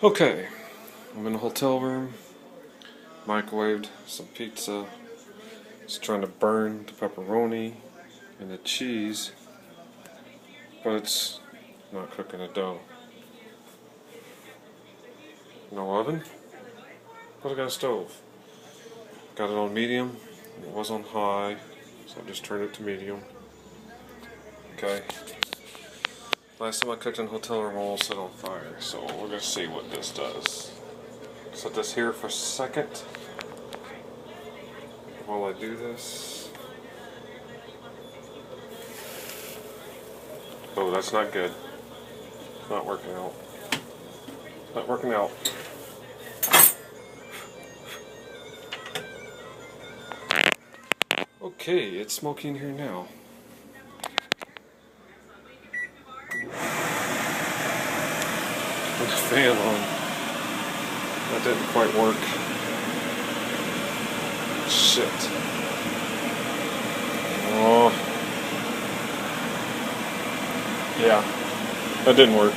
Okay, I'm in a hotel room, microwaved some pizza, just trying to burn the pepperoni and the cheese, but it's not cooking the dough. No oven, but I got a stove. Got it on medium, it was on high, so I just turned it to medium. Okay. Last time I cooked in a hotel room, I almost set on fire, so we're gonna see what this does. Set this here for a second while I do this. Oh, that's not good. It's not working out. Not working out. Okay, it's smoky in here now. Put the fan on. That didn't quite work. Shit. Oh. Yeah, that didn't work.